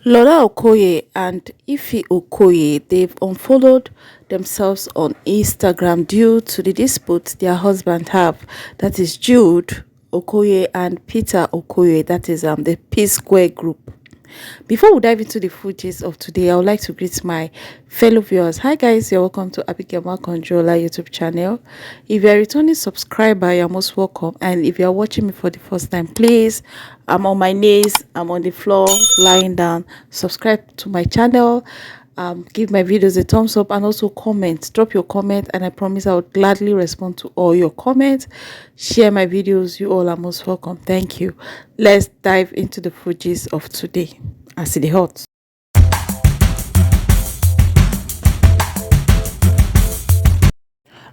Lola Okoye and Ife Okoye, they've unfollowed themselves on Instagram due to the dispute their husband have. That is Jude Okoye and Peter Okoye. That is the P Square group. Before we dive into the footage of today, I would like to greet my fellow viewers. Hi guys, you're welcome to Abigail Controller YouTube channel. If you're a returning subscriber, you're most welcome. And if you're watching me for the first time, please, I'm on my knees, I'm on the floor, lying down. Subscribe to my channel. Give my videos a thumbs up and also comment. Drop your comment and I promise I will gladly respond to all your comments. Share my videos. You all are most welcome. Thank you. Let's dive into the footage of today. I see the hot.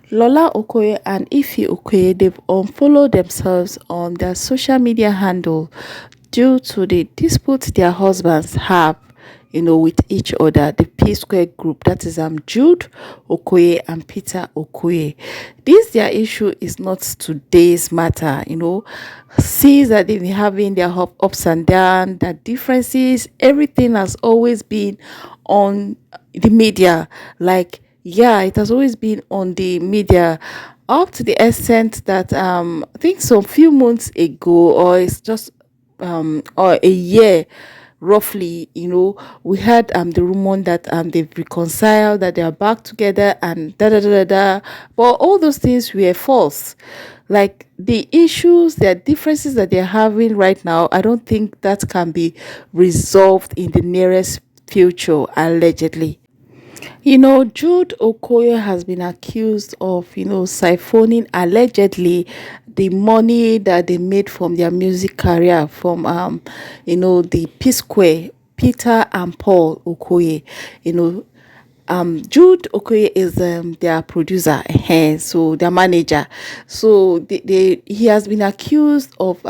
Lola Okoye and Ife Okoye, they've unfollowed themselves on their social media handle due to the dispute their husbands have, with each other. The P Square group, that is Jude Okoye and Peter Okoye. This their issue is not today's matter, since that they've been having their ups and downs, their differences, everything has always been on the media. It has always been on the media up to the extent that I think some few months ago, or it's just or a year roughly, we had the rumor that they've reconciled, that they are back together and da da da da da. But all those things were false. Like the issues, the differences that they're having right now, I don't think that can be resolved in the nearest future, allegedly. Jude Okoye has been accused of, siphoning allegedly the money that they made from their music career from, the P Square, Peter and Paul Okoye. Jude Okoye is their producer, so their manager. So he has been accused of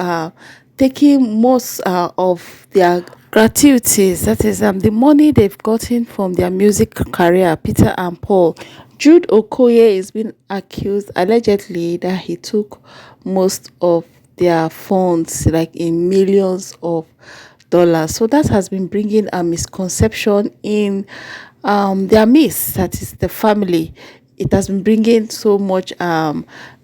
taking most of their gratuities, that is the money they've gotten from their music career, Peter and Paul. Jude Okoye is being accused allegedly that he took most of their funds, like in millions of dollars. So that has been bringing a misconception in their midst, that is the family. It has been bringing so much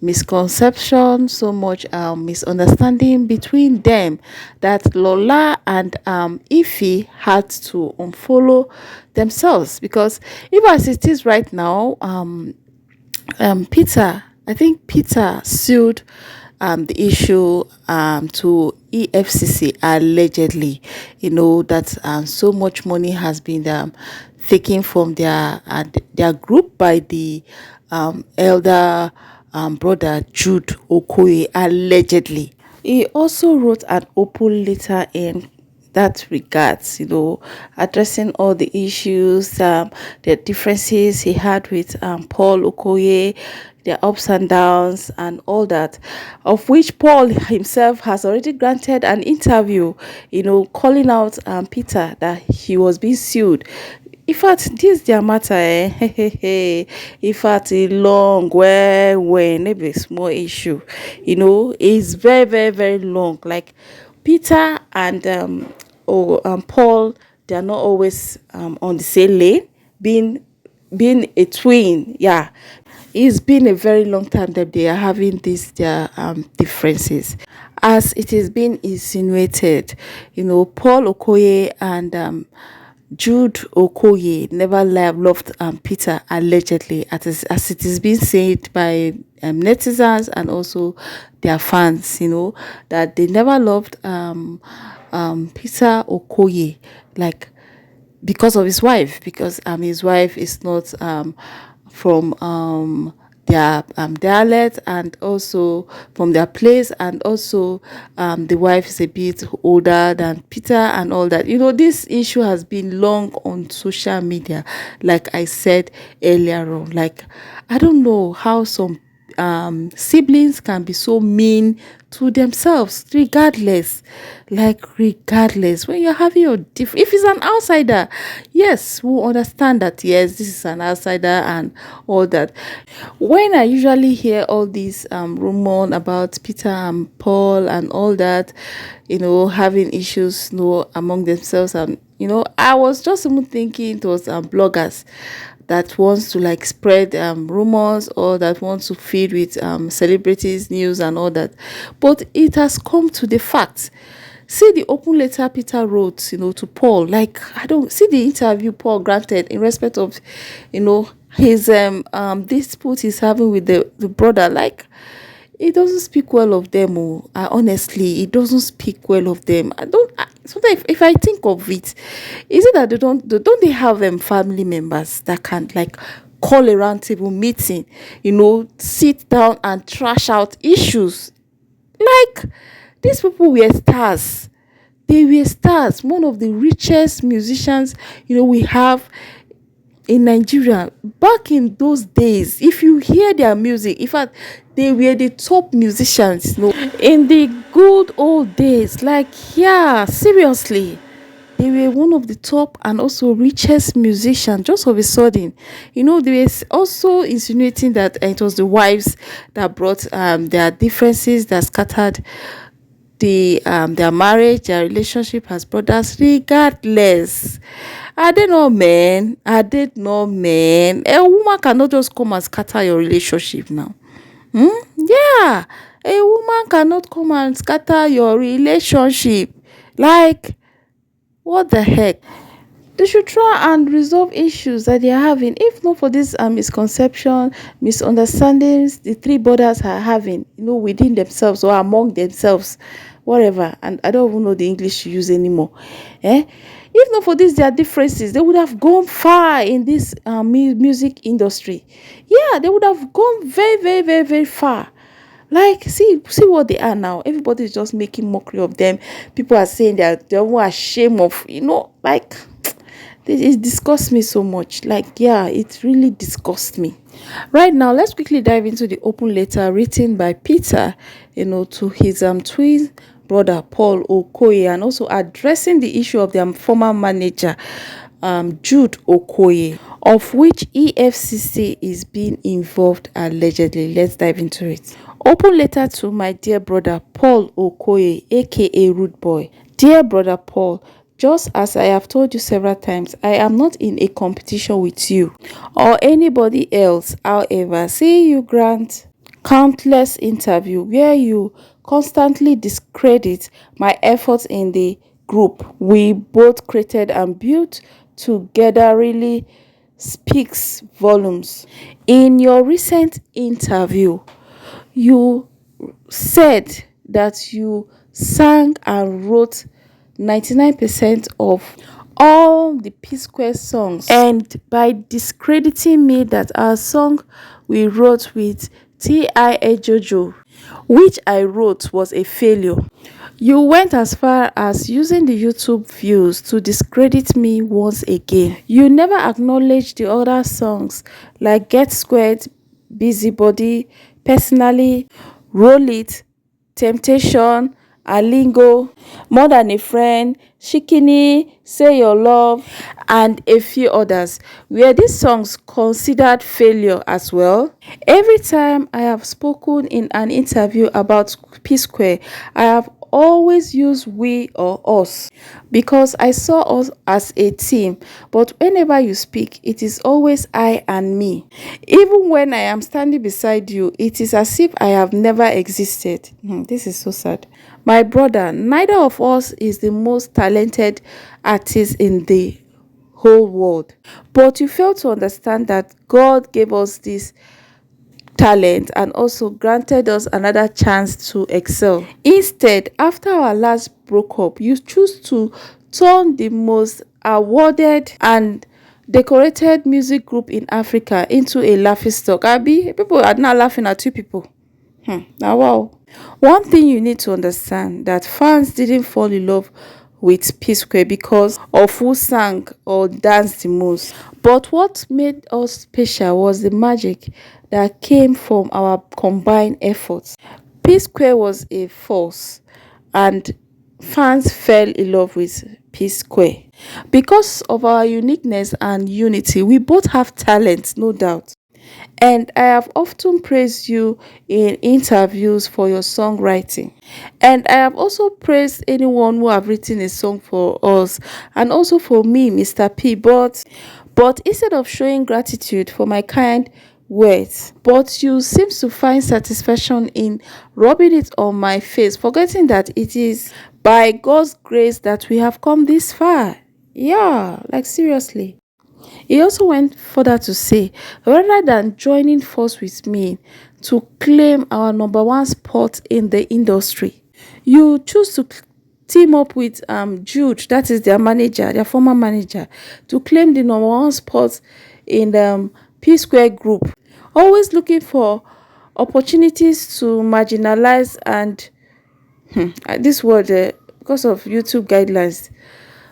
misconception, so much misunderstanding between them, that Lola and Ife had to unfollow themselves. Because even as it is right now, I think Peter sued the issue to EFCC allegedly, that so much money has been taken from their group by the elder brother Jude Okoye allegedly. He also wrote an open letter in that regards, addressing all the issues, the differences he had with Paul Okoye, their ups and downs and all that, of which Paul himself has already granted an interview, calling out Peter that he was being sued. In fact, this their matter, in fact, a long, when maybe a small issue, is very, very, very long. Like Peter and Paul, they are not always on the same lane, being a twin. Yeah, it's been a very long time that they are having these their differences, as it is being insinuated. Paul Okoye and Jude Okoye never loved Peter allegedly, as it is being said by netizens and also their fans, that they never loved Peter Okoye, like because of his wife, because his wife is not from their dialect, and also from their place, and also the wife is a bit older than Peter and all that. This issue has been long on social media, like I said earlier on. Like, I don't know how some siblings can be so mean to themselves, regardless. When you're having your if it's an outsider, yes, we'll understand that, yes, this is an outsider and all that. When I usually hear all these rumors about Peter and Paul and all that, having issues, among themselves and I was just even thinking it was bloggers that wants to like spread rumors, or that wants to feed with celebrities news and all that. But it has come to the fact. See the open letter Peter wrote, to Paul. Like, I don't see the interview Paul granted in respect of, his dispute he's having with the brother. Like, it doesn't speak well of them. Oh, honestly, it doesn't speak well of them. Sometimes if I think of it, is it that don't they have family members that can like call a round table meeting, sit down and trash out issues? Like, these people were stars. They were stars. One of the richest musicians, we have in Nigeria. Back in those days, if you hear their music, in fact, they were the top musicians, in the good old days. Like, yeah, seriously. They were one of the top and also richest musicians. Just of a sudden, they were also insinuating that it was the wives that brought their differences that scattered their marriage, their relationship as brothers. Regardless, I did not man. A woman cannot just come and scatter your relationship now. Yeah, a woman cannot come and scatter your relationship. Like, what the heck? They should try and resolve issues that they are having. If not for this misconception, misunderstandings the three brothers are having, within themselves or among themselves, whatever. And I don't even know the English to use anymore. If not for this their differences, they would have gone far in this music industry. Yeah, they would have gone very, very, very, very far. Like, see what they are now. Everybody is just making mockery of them. People are saying that they're ashamed of, like, it disgusts me so much. Like, yeah, it really disgusts me. Right now, let's quickly dive into the open letter written by Peter, to his twin brother Paul Okoye, and also addressing the issue of their former manager, Jude Okoye, of which EFCC is being involved allegedly. Let's dive into it. Open letter to my dear brother Paul Okoye, aka Rude Boy. Dear brother Paul, just as I have told you several times, I am not in a competition with you or anybody else. However, see you grant countless interviews where you constantly discredit my efforts in the group we both created and built together really speaks volumes. In your recent interview, you said that you sang and wrote 99% of all the P-Square songs, and by discrediting me that our song we wrote with T.I.A. Jojo, which I wrote, was a failure. You went as far as using the YouTube views to discredit me once again. You never acknowledged the other songs like Get Squared, Busybody, Personally, Roll It, Temptation, Alingo, More Than a Friend, Shikini, Say Your Love, and a few others. Were these songs considered failure as well? Every time I have spoken in an interview about P-Square, I have always used we or us because I saw us as a team, but whenever you speak, it is always I and me. Even when I am standing beside you, it is as if I have never existed. This is so sad. My brother, neither of us is the most talented artist in the whole world, but you fail to understand that God gave us this talent and also granted us another chance to excel. Instead, after our last broke up, you choose to turn the most awarded and decorated music group in Africa into a laughingstock. Abi, people are now laughing at you people. Now, wow. One thing you need to understand that fans didn't fall in love with P-Square because of who sang or danced the most. But what made us special was the magic that came from our combined efforts. P-Square was a force, and fans fell in love with P-Square. Because of our uniqueness and unity, we both have talent, no doubt. And I have often praised you in interviews for your songwriting. And I have also praised anyone who have written a song for us and also for me, Mr. P. But instead of showing gratitude for my kind words, but you seem to find satisfaction in rubbing it on my face, forgetting that it is by God's grace that we have come this far. Yeah, like seriously. He also went further to say, rather than joining force with me to claim our number one spot in the industry, you choose to team up with Jude, that is their manager, their former manager, to claim the number one spot in the P Square group, always looking for opportunities to marginalize and this word because of YouTube guidelines.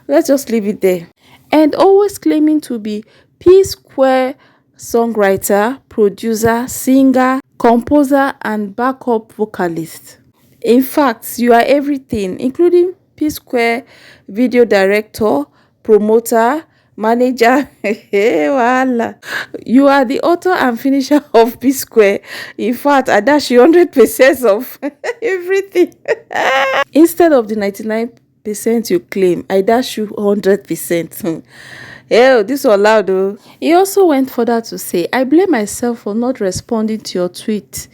Let's just leave it there. And always claiming to be P Square songwriter, producer, singer, composer, and backup vocalist. In fact, you are everything, including P Square video director, promoter, manager. Wahala. You are the author and finisher of P Square. In fact, I dash you 100% of everything. Instead of the 99% you claim, I dash you 100%. Yeah, this was loud though. He also went further to say, I blame myself for not responding to your tweet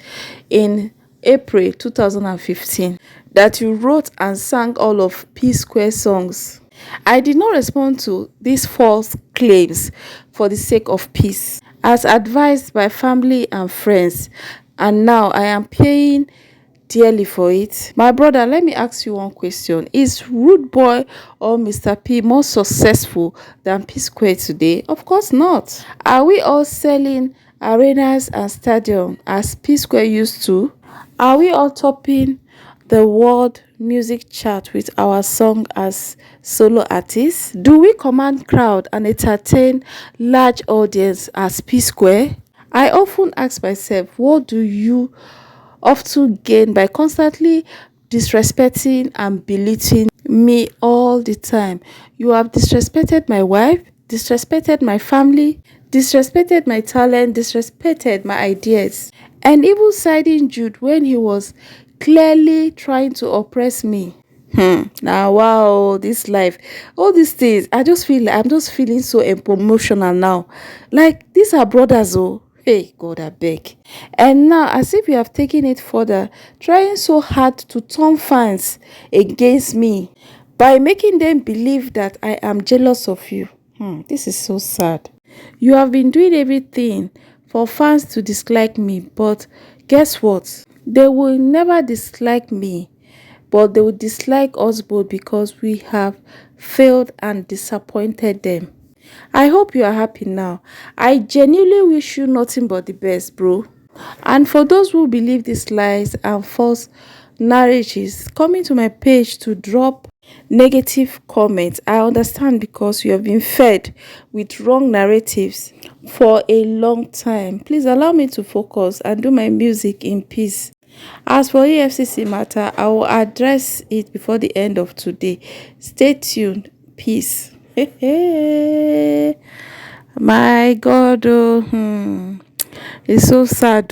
in April 2015 that you wrote and sang all of P Square songs. I did not respond to these false claims for the sake of peace, as advised by family and friends, and now I am paying dearly for it. My brother, let me ask you one question. Is Rude Boy or Mr. P more successful than P Square today? Of course not. Are we all selling arenas and stadiums as P Square used to? Are we all topping the world music chart with our song as solo artists? Do we command crowd and entertain large audience as P Square? I often ask myself, what do you often gain by constantly disrespecting and belittling me all the time? You have disrespected my wife, disrespected my family, disrespected my talent, disrespected my ideas, and even siding Jude when he was clearly trying to oppress me. Now, wow, this life, all these things, I'm just feeling so emotional now. Like, these are brothers, oh. Hey, God, I beg. And now, as if you have taken it further, trying so hard to turn fans against me by making them believe that I am jealous of you. This is so sad. You have been doing everything for fans to dislike me, but guess what? They will never dislike me, but they will dislike us both because we have failed and disappointed them. I hope you are happy now. I genuinely wish you nothing but the best, bro. And for those who believe these lies and false narratives, coming to my page to drop negative comments, I understand because you have been fed with wrong narratives for a long time. Please allow me to focus and do my music in peace. As for EFCC matter, I will address it before the end of today. Stay tuned. Peace. My God, it's so sad,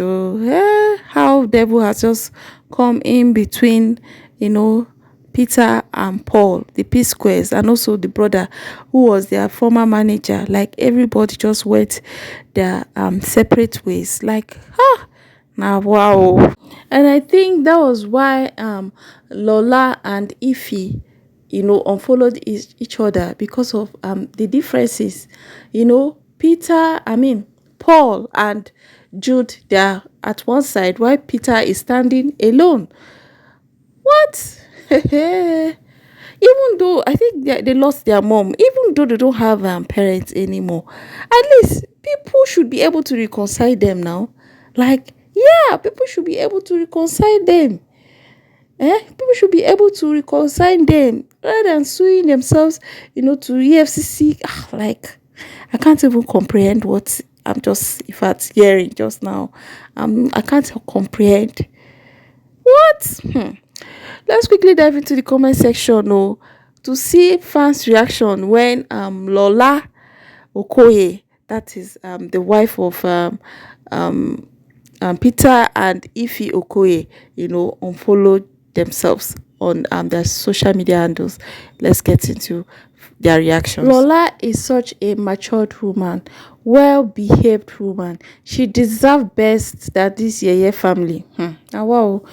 how devil has just come in between, Peter and Paul, the P Squares, and also the brother who was their former manager. Like, everybody just went their separate ways. Like, now, wow. And I think that was why Lola and Ify, unfollowed each other because of the differences. Paul and Jude, they're at one side while Peter is standing alone. What? Even though I think they lost their mom, even though they don't have parents anymore, at least people should be able to reconcile them now. Like, yeah, people should be able to reconcile them. People should be able to reconcile them rather than suing themselves, to EFCC. Like, I can't even comprehend what I'm just, in fact, hearing just now. I can't comprehend. What? Let's quickly dive into the comment section, to see fans' reaction when Lola okoye, that is the wife of Peter and Ife Okoye, unfollowed themselves on their social media handles. Let's get into their reactions. Lola is such a matured woman, well-behaved woman. She deserves best than this Yeye family. Wow.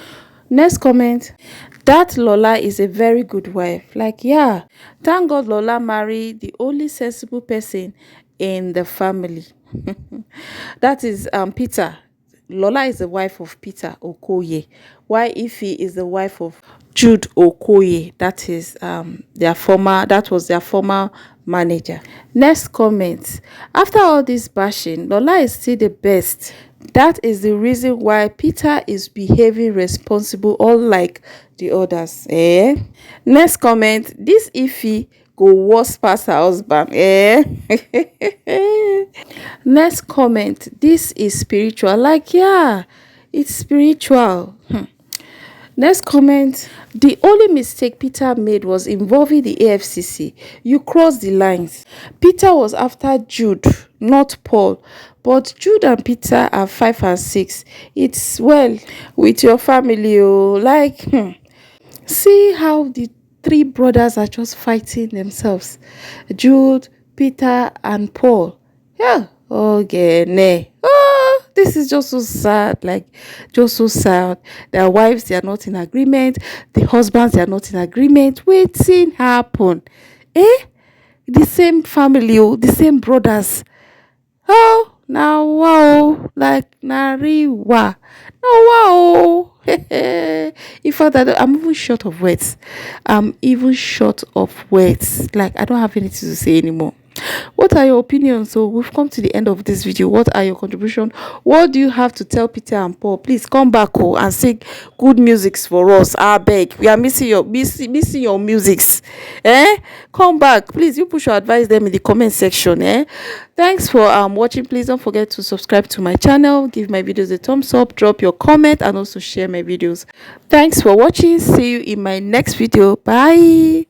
Next comment. That Lola is a very good wife. Like, yeah, thank God Lola married the only sensible person in the family. That is Peter. Lola is the wife of Peter Okoye, while Ife is the wife of Jude Okoye. That is that was their former manager. Next comment. After all this bashing, Lola is still the best. That is the reason why Peter is behaving responsible, unlike the others. Next comment. This Ife go worse past her husband. Next comment. This is spiritual. Like, yeah, it's spiritual. Next comment. The only mistake Peter made was involving the EFCC. You crossed the lines. Peter was after Jude, not Paul. But Jude and Peter are 5 and 6. It's well with your family. Like, see how the three brothers are just fighting themselves. Jude, Peter, and Paul. Yeah. Okay. Oh, this is just so sad. Like, just so sad. Their wives, they are not in agreement. The husbands, they are not in agreement. Waiting happen. The same family, the same brothers. Oh, now wow, like nariwa. Now wow. In fact, I'm even short of words. Like, I don't have anything to say anymore. What are your opinions? So we've come to the end of this video. What are your contributions? What do you have to tell Peter and Paul? Please come back and sing good musics for us. I beg. We are missing your musics. Come back. Please, you push your advise them in the comment section. Thanks for watching. Please don't forget to subscribe to my channel, give my videos a thumbs up, drop your comment, and also share my videos. Thanks for watching. See you in my next video. Bye.